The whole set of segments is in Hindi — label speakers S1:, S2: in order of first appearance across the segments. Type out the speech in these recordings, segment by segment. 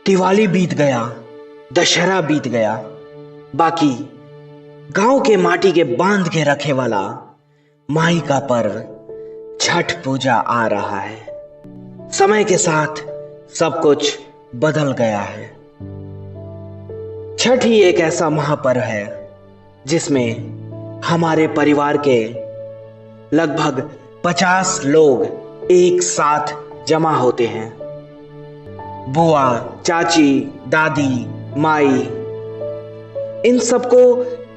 S1: दिवाली बीत गया, दशहरा बीत गया, बाकी गांव के माटी के बांध के रखे वाला माई का पर्व छठ पूजा आ रहा है। समय के साथ सब कुछ बदल गया है। छठ ही एक ऐसा महापर्व है जिसमें हमारे परिवार के लगभग 50 लोग एक साथ जमा होते हैं। बुआ, चाची, दादी, माई, इन सबको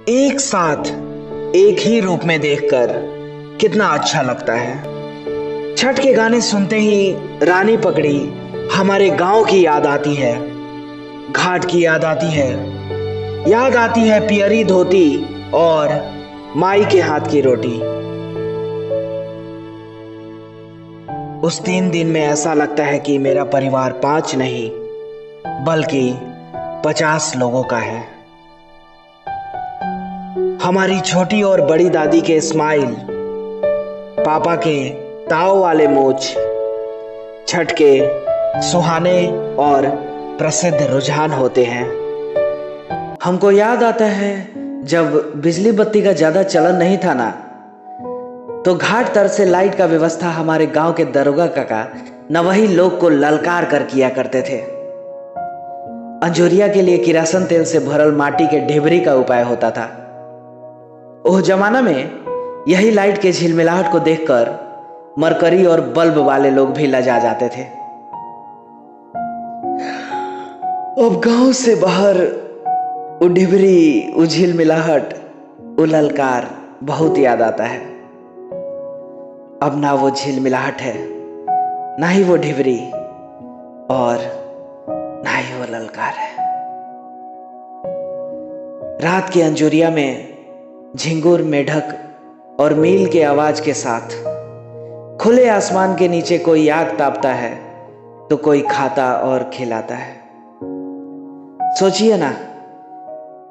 S1: एक साथ एक ही रूप में देखकर कितना अच्छा लगता है। छठ के गाने सुनते ही रानी पकड़ी हमारे गांव की याद आती है, घाट की याद आती है पियरी धोती और माई के हाथ की रोटी। उस 3 दिन में ऐसा लगता है कि मेरा परिवार 5 नहीं बल्कि 50 लोगों का है। हमारी छोटी और बड़ी दादी के स्माइल, पापा के ताव वाले मूंछ, छठ के सुहाने और प्रसिद्ध रुझान होते हैं। हमको याद आता है जब बिजली बत्ती का ज्यादा चलन नहीं था ना, तो घाट तर से लाइट का व्यवस्था हमारे गांव के दरोगा काका नवही लोग को ललकार कर किया करते थे। अंजोरिया के लिए किरासन तेल से भरल माटी के ढेबरी का उपाय होता था। ओह जमाना में यही लाइट के झिलमिलाहट को देखकर मरकरी और बल्ब वाले लोग भी लजा जाते थे। अब गांव से बाहर वो ढिबरी, वो झिलमिलाहट, वो ललकार बहुत याद आता है। अब ना वो झिलमिलाहट है, ना ही वो ढिबरी और ना ही वो ललकार है। रात के अंजोरिया में झिंगुर, मेढक और मील के आवाज के साथ खुले आसमान के नीचे कोई आग तापता है तो कोई खाता और खिलाता है। सोचिए ना,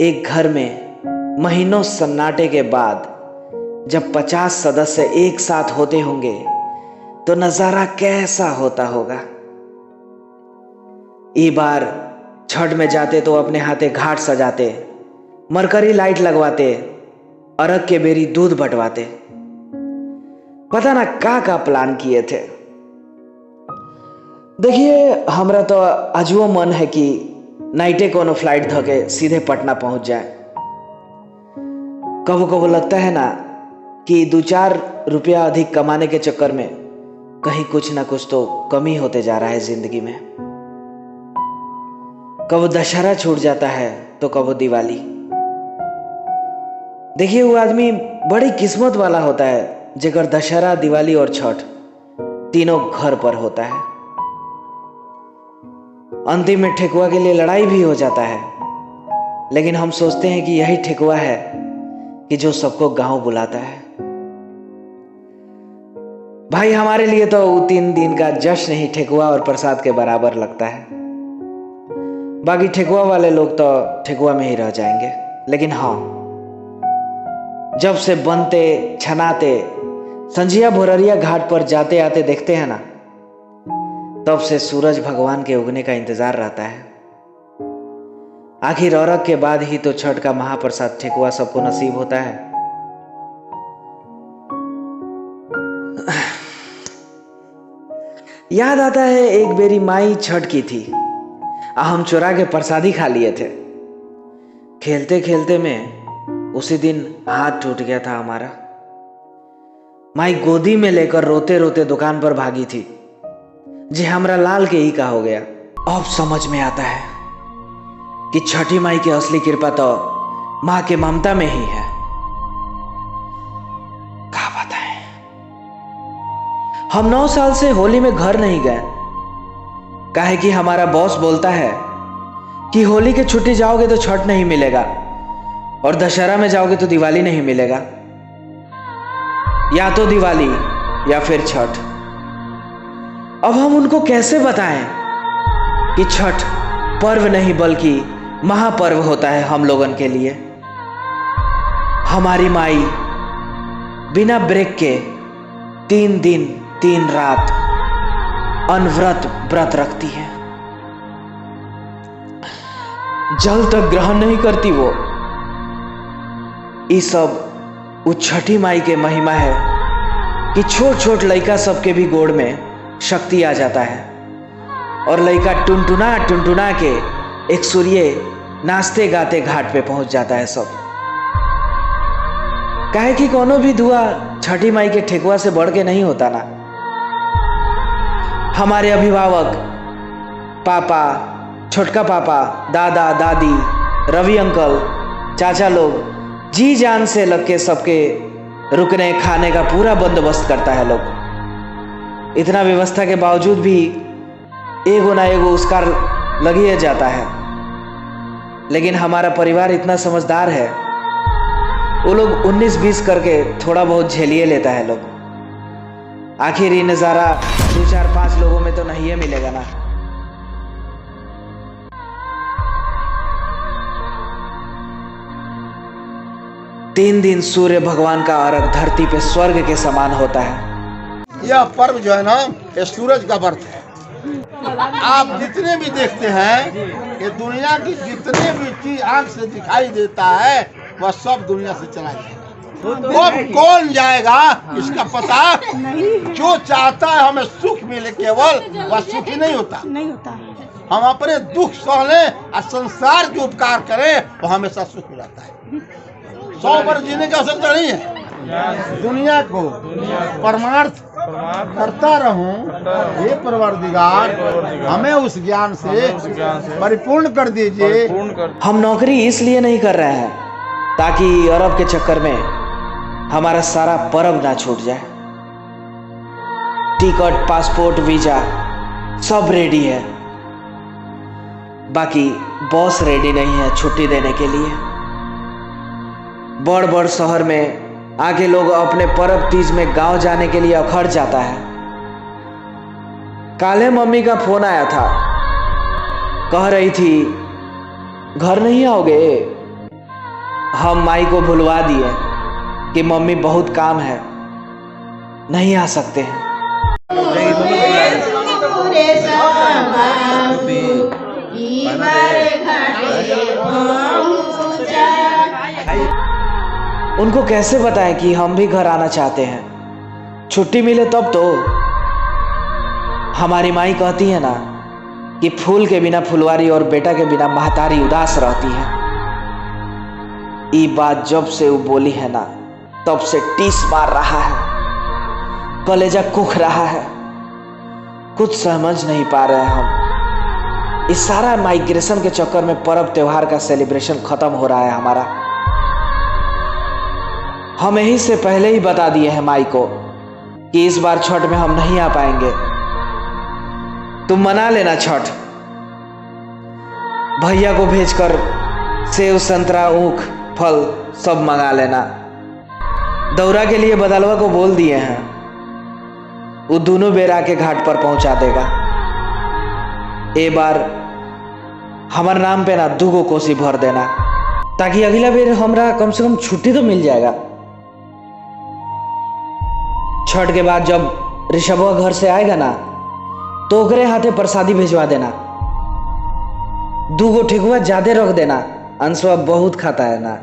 S1: एक घर में महीनों सन्नाटे के बाद जब 50 सदस्य एक साथ होते होंगे तो नजारा कैसा होता होगा। ई बार छठ में जाते तो अपने हाथे घाट सजाते, मरकरी लाइट लगवाते, अरग के बेरी दूध बटवाते, पता ना का प्लान किए थे। देखिए, हमरा तो आजुओ मन है कि नाइटे कोनो फ्लाइट धके सीधे पटना पहुंच जाए। कबो कबो लगता है ना कि 2-4 रुपया अधिक कमाने के चक्कर में कहीं कुछ ना कुछ तो कमी होते जा रहा है जिंदगी में। कबो दशहरा छूट जाता है तो कबो दिवाली। देखिए, वो आदमी बड़ी किस्मत वाला होता है जेकर दशहरा, दिवाली और छठ तीनों घर पर होता है। अंतिम में ठेकुआ के लिए लड़ाई भी हो जाता है, लेकिन हम सोचते हैं कि यही ठेकुआ है कि जो सबको गांव बुलाता है। भाई, हमारे लिए तो 3 दिन का जश्न ही ठेकुआ और प्रसाद के बराबर लगता है। बाकी ठेकुआ वाले लोग तो ठेकुआ में ही रह जाएंगे। लेकिन हाँ, जब से बनते, छनाते, संझिया भोररिया घाट पर जाते आते देखते हैं ना, तब से सूरज भगवान के उगने का इंतजार रहता है। आखिर अरग के बाद ही तो छठ का महाप्रसाद ठेकुआ सबको नसीब होता है। याद आता है एक बेरी माई छठ की थी, हम चुरा के प्रसादी खा लिए थे। खेलते खेलते में उसी दिन हाथ टूट गया था हमारा। माई गोदी में लेकर रोते रोते दुकान पर भागी थी। जी, हमरा लाल के ही का हो गया। अब समझ में आता है कि छठी माई की असली कृपा तो मां के ममता में ही है। क्या बताएं, हम 9 साल से होली में घर नहीं गए, काहे कि हमारा बॉस बोलता है कि होली के छुट्टी जाओगे तो छठ नहीं मिलेगा और दशहरा में जाओगे तो दिवाली नहीं मिलेगा। या तो दिवाली या फिर छठ। अब हम उनको कैसे बताएं कि छठ पर्व नहीं बल्कि महापर्व होता है हम लोगन के लिए। हमारी माई बिना ब्रेक के 3 दिन 3 रात अनव्रत व्रत रखती है। जल तक ग्रहण नहीं करती वो। ये सब उस छठी माई के महिमा है कि छोट छोट लड़का सबके भी गोड़ में शक्ति आ जाता है और लड़का टुनटुना टुनटुना के एक सूर्य नाचते गाते घाट पे पहुंच जाता है सब। काहे कि कोनो भी दुआ छठी माई के ठेकुआ से बढ़ के नहीं होता ना। हमारे अभिभावक पापा, छोटका पापा, दादा दादी, रवि अंकल, चाचा लोग जी जान से लग के सबके रुकने खाने का पूरा बंदोबस्त करता है लोग। इतना व्यवस्था के बावजूद भी एगो ना एगो उसका लग ही जाता है। लेकिन हमारा परिवार इतना समझदार है, वो लोग 19-20 करके थोड़ा बहुत झेलिए लेता है लोग। आखिर ये नज़ारा 2, 4, 5 लोगों में तो नहीं है मिलेगा ना। तीन दिन सूर्य भगवान का अर्घ धरती पे स्वर्ग के समान होता है।
S2: यह पर्व जो है ना, ये सूरज का व्रत है। आप जितने भी देखते हैं कि दुनिया की जितने भी चीज आंख से दिखाई देता है वह सब दुनिया से चला जाएगा। अब कौन जाएगा इसका पता नहीं। जो चाहता है हमें सुख मिले केवल वह सुखी नहीं होता। हम अपने दुख सह लें और संसार के उपकार करें वो हमेशा सुख मिलाता है। 100 वर्ष जीने का आवश्यकता नहीं है। दुनिया को परमार्थ करता रहूं, हे परवरदिगार हमें उस ज्ञान से परिपूर्ण कर दीजिए।
S1: हम नौकरी इसलिए नहीं कर रहे हैं ताकि अरब के चक्कर में हमारा सारा पर्व ना छूट जाए। टिकट, पासपोर्ट, वीजा सब रेडी है, बाकी बॉस रेडी नहीं है छुट्टी देने के लिए। बड़ बड़ शहर में आगे लोग अपने पर्व तीज में गांव जाने के लिए अखड़ जाता है। काले मम्मी का फोन आया था, कह रही थी घर नहीं आओगे। हम माई को भुलवा दिए कि मम्मी बहुत काम है, नहीं आ सकते हैं। उनको कैसे बताएं कि हम भी घर आना चाहते हैं, छुट्टी मिले तब तो। हमारी माई कहती है ना कि फूल के बिना फुलवारी और बेटा के बिना महतारी उदास रहती है। ये बात जब से वो बोली है ना तब से टीस मार रहा है, कलेजा कुख रहा है। कुछ समझ नहीं पा रहे हम। इस सारा माइग्रेशन के चक्कर में पर्व त्योहार का सेलिब्रेशन खत्म हो रहा है हमारा। हम यही से पहले ही बता दिए हैं माई को कि इस बार छठ में हम नहीं आ पाएंगे, तुम मना लेना छठ। भैया को भेजकर सेव, संतरा, ऊख, फल सब मंगा लेना। दौरा के लिए बदलवा को बोल दिए हैं, वो दोनों बेर आके घाट पर पहुंचा देगा। ए बार हमारे नाम पे ना 2 कोसी भर देना, ताकि अगला बेर हमरा कम से कम छुट्टी तो मिल जाएगा। छठ के बाद जब ऋषभवा घर से आएगा ना तो ओकरे हाथे प्रसादी भिजवा देना। 2 ठेकुआ ज्यादा रख देना, अंशवा बहुत खाता है ना।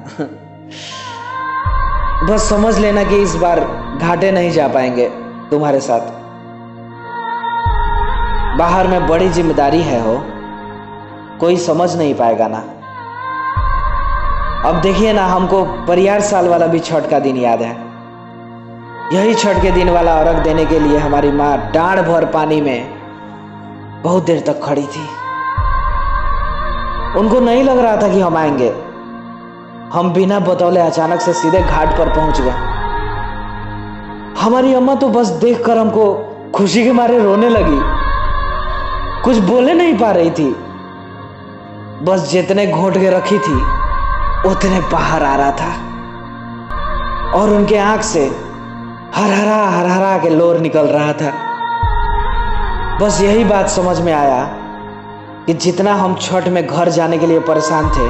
S1: बस समझ लेना कि इस बार घाटे नहीं जा पाएंगे तुम्हारे साथ। बाहर में बड़ी जिम्मेदारी है हो, कोई समझ नहीं पाएगा ना। अब देखिए ना, हमको परियार साल वाला भी छठ का दिन याद है। यही छठ के दिन वाला अर्घ देने के लिए हमारी माँ डांड भर पानी में बहुत देर तक खड़ी थी। उनको नहीं लग रहा था कि हम आएंगे। हम बिना बतौले अचानक से सीधे घाट पर पहुंच गए। हमारी अम्मा तो बस देखकर हमको खुशी के मारे रोने लगी, कुछ बोले नहीं पा रही थी। बस जितने घोंट के रखी थी उतने बाहर आ रहा था और उनके आंख से हरहरा के लोर निकल रहा था। बस यही बात समझ में आया कि जितना हम छठ में घर जाने के लिए परेशान थे,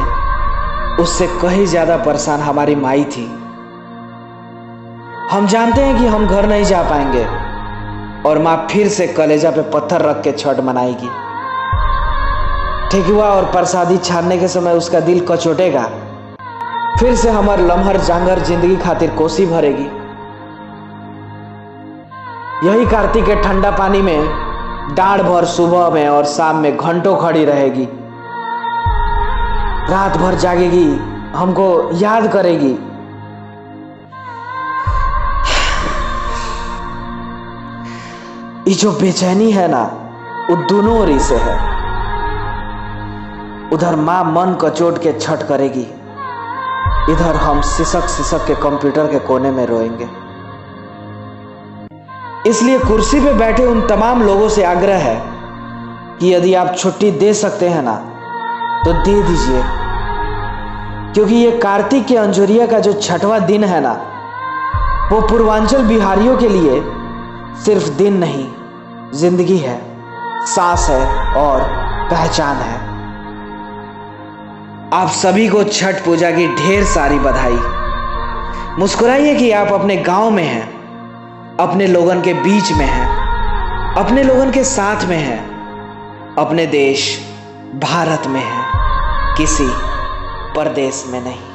S1: उससे कहीं ज्यादा परेशान हमारी माई थी। हम जानते हैं कि हम घर नहीं जा पाएंगे और माँ फिर से कलेजा पे पत्थर रख के छठ मनाएगी। ठेकुआ और प्रसादी छानने के समय उसका दिल कचोटेगा, फिर से हमार लम्हर जांगर जिंदगी खातिर कोसी भरेगी। यही कार्तिक के ठंडा पानी में डाढ़ भर सुबह में और शाम में घंटों खड़ी रहेगी, रात भर जागेगी, हमको याद करेगी। ये जो बेचैनी है ना, वो दोनों ओरी से है। उधर माँ मन कचोट के छठ करेगी, इधर हम सिसक सिसक के कंप्यूटर के कोने में रोएंगे। इसलिए कुर्सी पे बैठे उन तमाम लोगों से आग्रह है कि यदि आप छुट्टी दे सकते हैं ना तो दे दीजिए, क्योंकि ये कार्तिक के अंजोरिया का जो छठवां दिन है ना, वो पूर्वांचल बिहारियों के लिए सिर्फ दिन नहीं, जिंदगी है, सांस है और पहचान है। आप सभी को छठ पूजा की ढेर सारी बधाई। मुस्कुराइए कि आप अपने गांव में हैं, अपने लोगन के बीच में हैं, अपने लोगन के साथ में हैं, अपने देश भारत में हैं, किसी परदेश में नहीं।